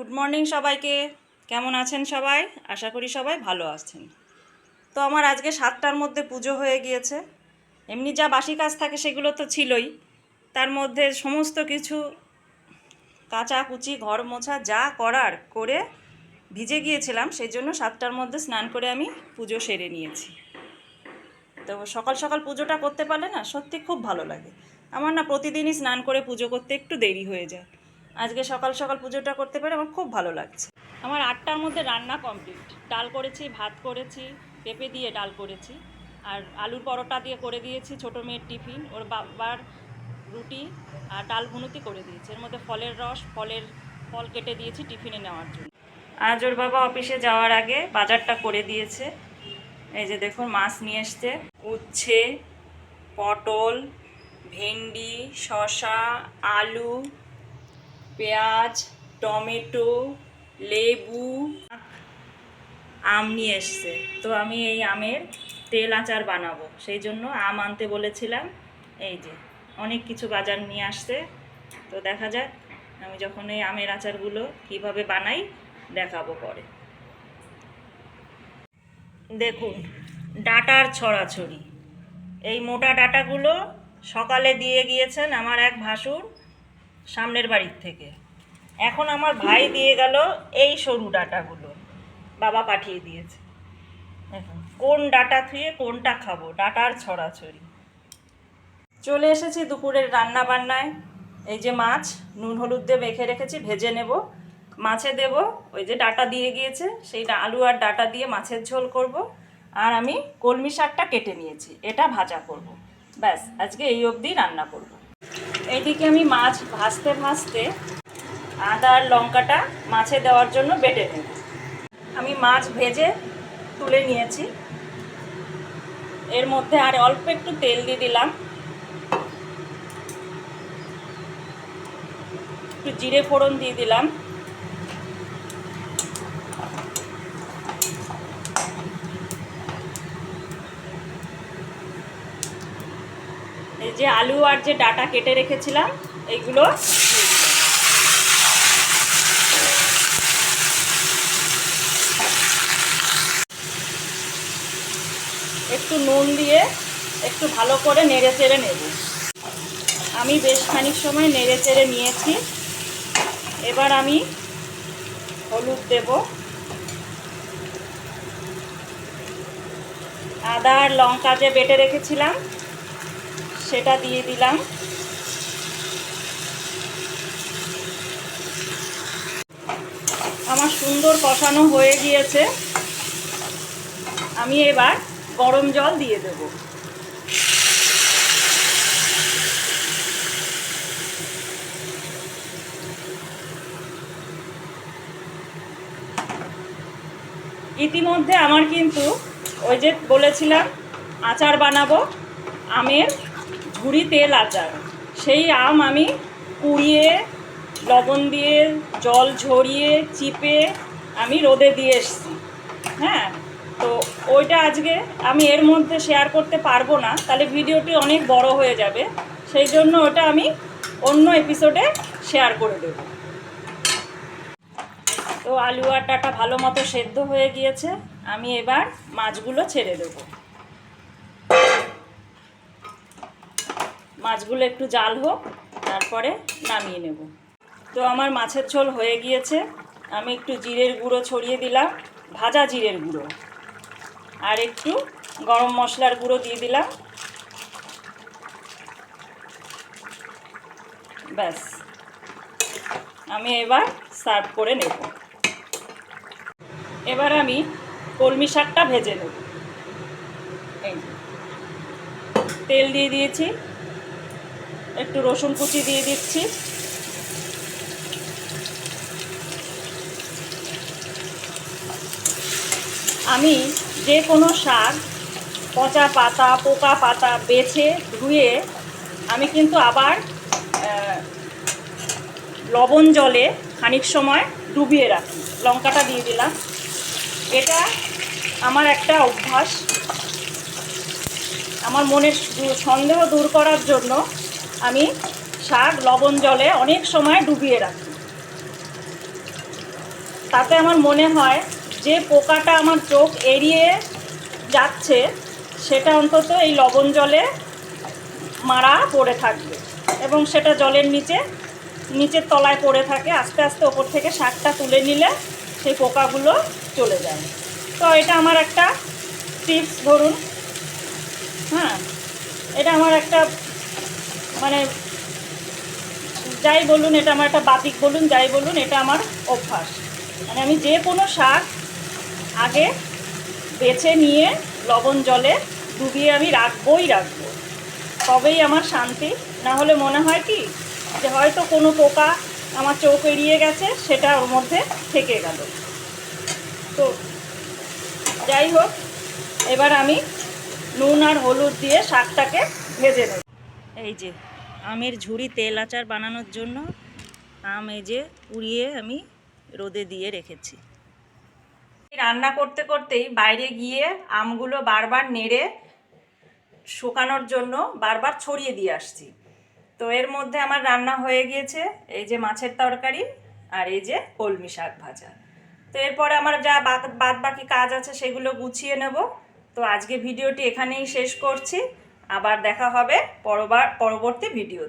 Good morning সবাইকে। কেমন আছেন সবাই? আশা করি সবাই ভালো আছেন। তো আমার আজকে 7টার মধ্যে পুজো হয়ে গিয়েছে। এমনি যা বাসি কাজ থাকে সেগুলো তো ছিলই, তার মধ্যে সমস্ত কিছু কাচাকুচি ঘর মোছা যা করার করে ভিজে গিয়েছিলাম, সেই জন্য 7টার মধ্যে স্নান করে আমি পুজো সেরে নিয়েছি। তো সকাল সকাল পুজোটা করতে পারলে না সত্যি খুব ভালো লাগে। আমার না প্রতিদিনই স্নান করে পুজো করতে একটু দেরি হয়ে যায়, আজকে সকাল সকাল পুজোটা করতে পেরে আমার খুব ভালো লাগছে। আমার 8টার মধ্যে রান্না কমপ্লিট। ডাল করেছি, ভাত করেছি, পেঁপে দিয়ে ডাল করেছি, আর আলুর পরোটা দিয়ে করে দিয়েছি ছোটো মেয়ের টিফিন, ওর বাবার রুটি আর ডাল ভুনুতি করে দিয়েছি। এর মধ্যে ফলের রস, ফল কেটে দিয়েছি টিফিনে নেওয়ার জন্য। আজ ওর বাবা অফিসে যাওয়ার আগে বাজারটা করে দিয়েছে। এই যে দেখুন, মাছ নিয়ে এসছে, উচ্ছে, পটল, ভেন্ডি, শসা, আলু, পেঁয়াজ, টমেটো, লেবু, আম নিয়ে এসছে। তো আমি এই আমের তেল আচার বানাবো, সেই জন্য আম আনতে বলেছিলাম। এই যে অনেক কিছু বাজার নিয়ে আসছে। তো দেখা যাক আমি যখন এই আমের আচারগুলো কিভাবে বানাই দেখাবো পরে। দেখুন, ডাঁটার ছড়াছড়ি। এই মোটা ডাঁটাগুলো সকালে দিয়ে গিয়েছেন আমার এক ভাসুর সামনের বাড়ির থেকে। এখন আমার ভাই দিয়ে গেল এই সরু ডাঁটাগুলো, বাবা পাঠিয়ে দিয়েছে। এখন কোন ডাঁটা থুয়ে কোনটা খাবো, ডাঁটার ছড়াছড়ি। চলে এসেছি দুপুরের রান্না বান্নায়। এই যে মাছ নুন হলুদ দিয়ে মেখে রেখেছি, ভেজে নেব। মাছে দেব ওই যে ডাঁটা দিয়ে গিয়েছে, সেই আলু আর ডাঁটা দিয়ে মাছের ঝোল করব। আর আমি কলমি শাকটা কেটে নিয়েছি, এটা ভাজা করব। ব্যাস, আজকে এই অবধি রান্না করব। এইদিকে আমি মাছ ভাজতে ভাজতে আদা আর লঙ্কাটা মাছে দেওয়ার জন্য বেটে নেব। আমি মাছ ভেজে তুলে নিয়েছি। এর মধ্যে আর অল্প একটু তেল দিয়ে দিলাম, একটু জিরে ফোড়ন দিয়ে দিলাম, এই যে আলু আর যে ডাঁটা কেটে রেখেছিলাম এইগুলো একটু নুন দিয়ে একটু ভালো করে নেড়ে চেড়ে নেব। আমি বেশ খানিক সময় নেড়ে চেড়ে নিয়েছি। এবার আমি হলুদ দেব, আদা আর লঙ্কা যে বেটে রেখেছিলাম সেটা দিয়ে দিলাম। আমার সুন্দর কষানো হয়ে গিয়েছে। আমি এবার গরম জল দিয়ে দেব। ইতিমধ্যে আমার কিন্তু ওই যে বলেছিলাম আচার বানাবো, আমের ঝুরি তেল আচার, সেই আম আমি কুড়িয়ে লবণ দিয়ে জল ঝরিয়ে চিপে আমি রোদে দিয়ে এসেছি। হ্যাঁ, তো ওইটা আজকে আমি এর মধ্যে শেয়ার করতে পারবো না, তাহলে ভিডিওটি অনেক বড় হয়ে যাবে। সেই জন্য ওটা আমি অন্য এপিসোডে শেয়ার করে দেব। তো আলু আর ডাঁটা ভালো মতো সেদ্ধ হয়ে গিয়েছে, আমি এবার মাছগুলো ছেড়ে দেব। মাছগুলো একটু জাল হোক, তারপরে নামিয়ে নেব। তো আমার মাছের ঝোল হয়ে গিয়েছে। আমি একটু জিরের গুঁড়ো ছড়িয়ে দিলাম, ভাজা জিরের গুঁড়ো, আর একটু গরম মশলার গুঁড়ো দিয়ে দিলাম। ব্যাস, আমি এবার সার্ভ করে নেব। এবার আমি কলমি শাকটা ভেজে নেব। এই তেল দিয়ে দিয়েছি, একটু রসুন কুচি দিয়ে দিচ্ছি, আমি যে কোনো শাক পচা পাতা পোকা পাতা বেছে ধুয়ে আমি কিন্তু আবার লবণ জলে খানিক সময় ডুবিয়ে রাখি। লঙ্কাটা দিয়ে দিলাম। এটা আমার একটা অভ্যাস, আমার মনের সন্দেহ দূর করার জন্য আমি শাক লবণ জলে অনেক সময় ডুবিয়ে রাখি। তাতে আমার মনে হয় যে পোকাটা আমার চোখ এড়িয়ে যাচ্ছে সেটা অন্তত এই লবণ জলে মারা পড়ে থাকবে এবং সেটা জলের নিচের তলায় পড়ে থাকে। আস্তে আস্তে ওপর থেকে শাকটা তুলে নিলে সেই পোকাগুলো চলে যায়। তো এটা আমার একটা টিপস ধরুন, হ্যাঁ, এটা আমার একটা মানে যাই বলুন, এটা আমার একটা বাতিক বলুন, যাই বলুন, এটা আমার অভ্যাস। মানে আমি যে কোনো শাক আগে বেছে নিয়ে লবণ জলে ডুবিয়ে আমি রাখবই রাখবো, তবেই আমার শান্তি। না হলে মনে হয় কি যে হয়তো কোনো পোকা আমার চোখ এড়িয়ে গেছে, সেটা ওর মধ্যে থেকে গেল। তো যাই হোক, এবার আমি নুন আর হলুদ দিয়ে শাকটাকে ভেজে নেব। এই যে আমের ঝুড়ি তেল আচার বানানোর জন্য আম এই যে পুড়িয়ে আমি রোদে দিয়ে রেখেছি। রান্না করতে করতেই বাইরে গিয়ে আমগুলো বারবার নেড়ে শুকানোর জন্য বারবার ছড়িয়ে দিয়ে আসছি। তো এর মধ্যে আমার রান্না হয়ে গিয়েছে এই যে মাছের তরকারি আর এই যে কলমি শাক ভাজা। তো এরপরে আমার যা বাদ বাকি কাজ আছে সেগুলো গুছিয়ে নেব। তো আজকে ভিডিওটি এখানেই শেষ করছি, আবার দেখা হবে পরবর্তী ভিডিও।